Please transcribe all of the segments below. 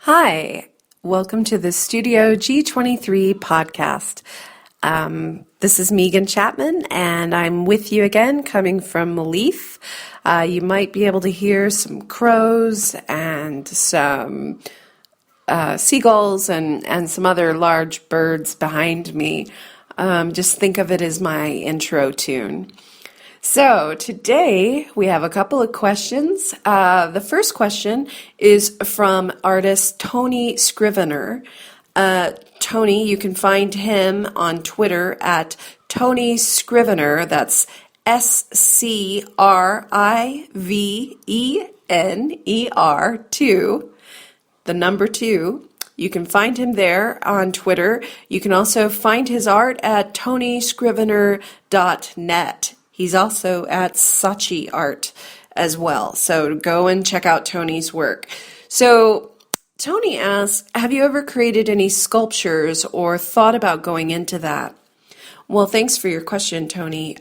Hi, welcome to the Studio G23 podcast. This is Megan Chapman, and I'm with you again, coming from Leaf. You might be able to hear some crows and some seagulls and some other large birds behind me. Just think of it as my intro tune. So today we have a couple of questions. The first question is from artist Tony Scrivener. Tony, you can find him on Twitter at Tony Scrivener. That's SCRIVENER 2, the number 2. You can find him there on Twitter. You can also find his art at tonyscrivener.net. He's also at Saatchi Art as well. So go and check out Tony's work. So Tony asks, have you ever created any sculptures or thought about going into that? Well, thanks for your question, Tony.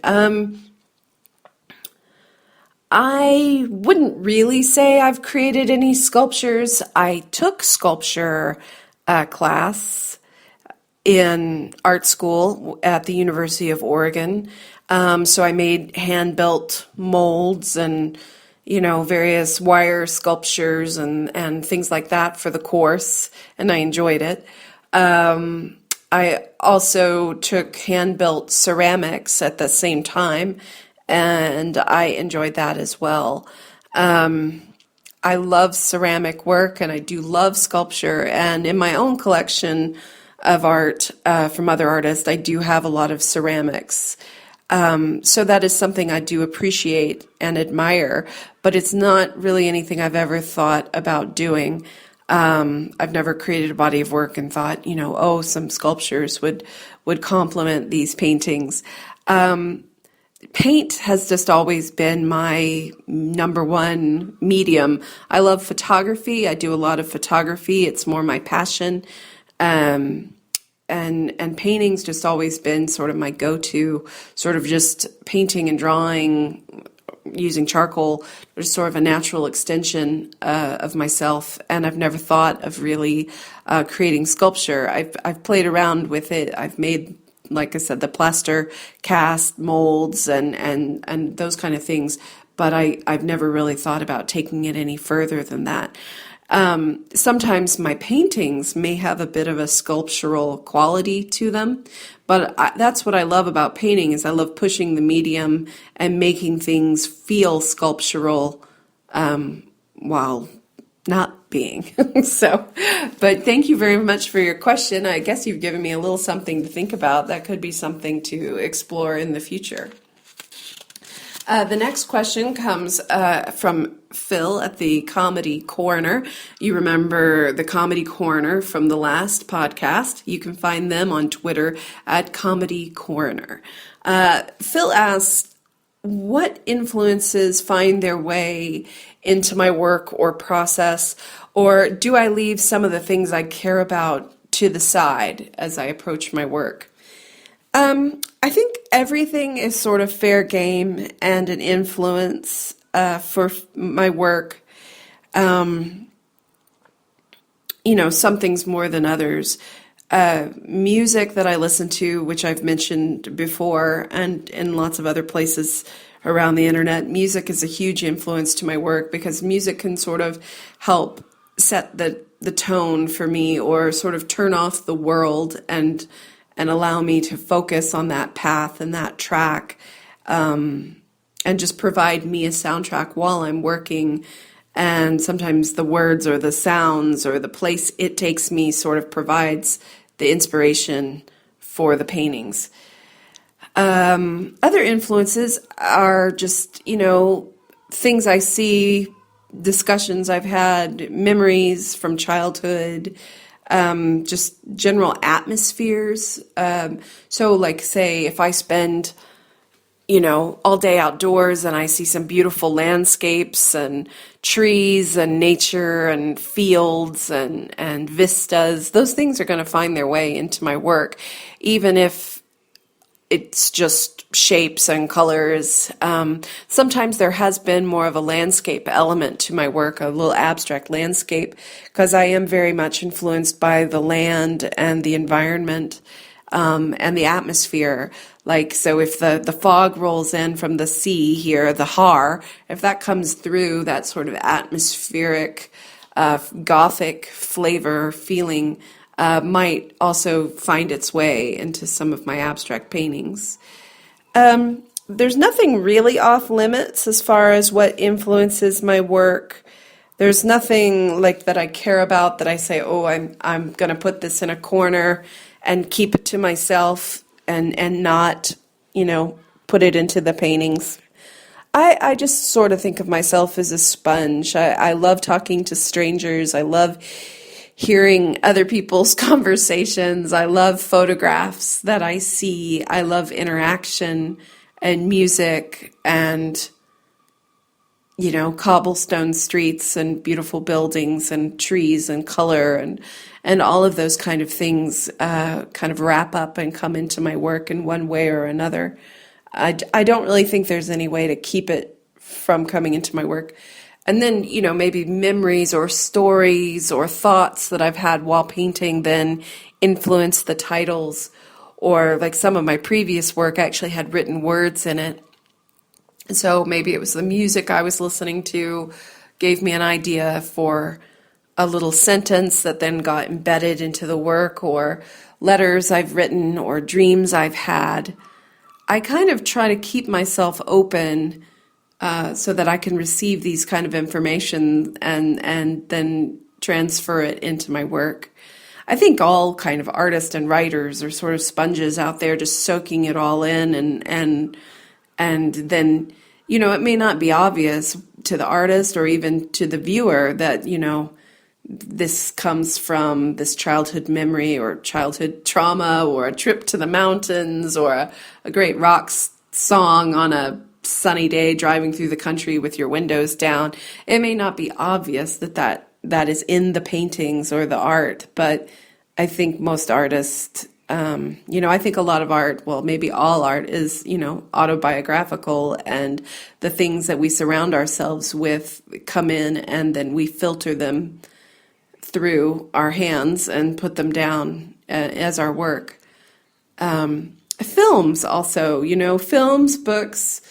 I wouldn't really say I've created any sculptures. I took sculpture class in art school at the University of Oregon. So I made hand-built molds and, various wire sculptures and things like that for the course, and I enjoyed it. I also took hand-built ceramics at the same time, and I enjoyed that as well. I love ceramic work, and I do love sculpture, and in my own collection of art from other artists, I do have a lot of ceramics. So that is something I do appreciate and admire, but it's not really anything I've ever thought about doing. I've never created a body of work and thought, some sculptures would complement these paintings. Paint has just always been my number one medium. I love photography. I do a lot of photography. It's more my passion. And painting's just always been sort of my go-to, sort of just painting and drawing using charcoal, just sort of a natural extension of myself. And I've never thought of really creating sculpture. I've played around with it. I've made, like I said, the plaster cast molds and those kind of things, but I've never really thought about taking it any further than that. Sometimes my paintings may have a bit of a sculptural quality to them, but that's what I love about painting is I love pushing the medium and making things feel sculptural while not being. But thank you very much for your question. I guess you've given me a little something to think about. That could be something to explore in the future. The next question comes from Phil at the Comedy Corner. You remember the Comedy Corner from the last podcast. You can find them on Twitter at Comedy Corner. Phil asks, what influences find their way into my work or process, or do I leave some of the things I care about to the side as I approach my work? I think everything is sort of fair game and an influence for my work. Some things more than others. Music that I listen to, which I've mentioned before, and in lots of other places around the internet, music is a huge influence to my work because music can sort of help set the tone for me or sort of turn off the world and allow me to focus on that path and that track, and just provide me a soundtrack while I'm working. And sometimes the words or the sounds or the place it takes me sort of provides the inspiration for the paintings. Other influences are just, things I see, discussions I've had, memories from childhood, just general atmospheres. So like say if I spend, all day outdoors and I see some beautiful landscapes and trees and nature and fields and vistas, those things are going to find their way into my work, even if it's just shapes and colors. Sometimes there has been more of a landscape element to my work, a little abstract landscape, because I am very much influenced by the land and the environment, and the atmosphere. Like, so if the fog rolls in from the sea here, the har, if that comes through, that sort of atmospheric, gothic flavor feeling, might also find its way into some of my abstract paintings. There's nothing really off limits as far as what influences my work. There's nothing like that I care about that I say, oh, I'm going to put this in a corner and keep it to myself and not, put it into the paintings. I just sort of think of myself as a sponge. I love talking to strangers. I love hearing other people's conversations. I love photographs that I see. I love interaction and music and, cobblestone streets and beautiful buildings and trees and color and all of those kind of things kind of wrap up and come into my work in one way or another. I don't really think there's any way to keep it from coming into my work. And then, maybe memories or stories or thoughts that I've had while painting then influence the titles. Or like some of my previous work actually had written words in it. And so maybe it was the music I was listening to gave me an idea for a little sentence that then got embedded into the work, or letters I've written or dreams I've had. I kind of try to keep myself open so that I can receive these kind of information and then transfer it into my work. I think all kind of artists and writers are sort of sponges out there just soaking it all in and then, it may not be obvious to the artist or even to the viewer that, this comes from this childhood memory or childhood trauma or a trip to the mountains or a great rock song on a sunny day driving through the country with your windows down. It may not be obvious that is in the paintings or the art, but I think most artists, I think a lot of art, well, maybe all art is, autobiographical, and the things that we surround ourselves with come in and then we filter them through our hands and put them down as our work. Films also, films, books,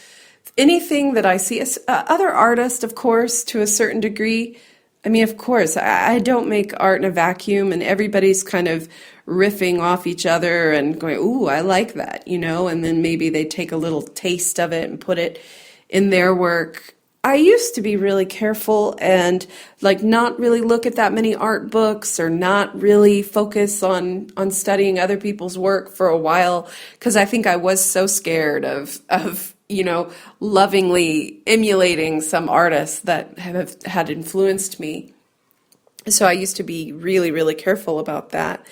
anything that I see. Other artists, of course, to a certain degree. I mean, of course, I don't make art in a vacuum, and everybody's kind of riffing off each other and going, ooh, I like that, and then maybe they take a little taste of it and put it in their work. I used to be really careful and not really look at that many art books or not really focus on studying other people's work for a while, because I think I was so scared of lovingly emulating some artists that had influenced me. So I used to be really, really careful about that.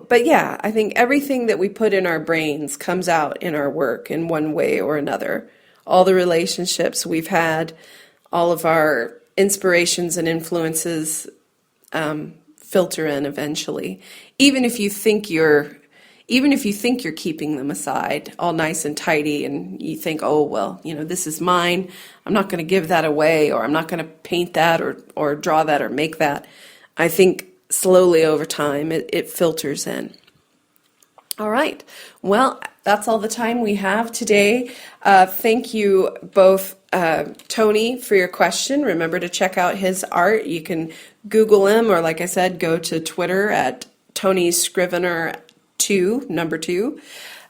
But yeah, I think everything that we put in our brains comes out in our work in one way or another. All the relationships we've had, all of our inspirations and influences filter in eventually. Even if you think you're keeping them aside, all nice and tidy, and you think, oh, well, this is mine, I'm not going to give that away, or I'm not going to paint that or draw that or make that. I think slowly over time, it filters in. All right. Well, that's all the time we have today. Thank you both, Tony, for your question. Remember to check out his art. You can Google him, or like I said, go to Twitter at Tony Scrivener 2, number 2.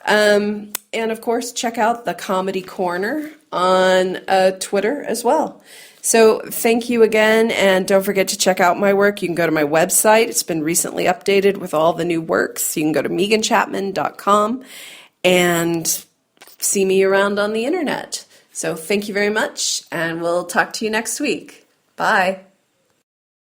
And of course, check out the Comedy Corner on Twitter as well. So thank you again, and don't forget to check out my work. You can go to my website. It's been recently updated with all the new works. You can go to meganchapman.com and see me around on the internet. So thank you very much, and we'll talk to you next week. Bye.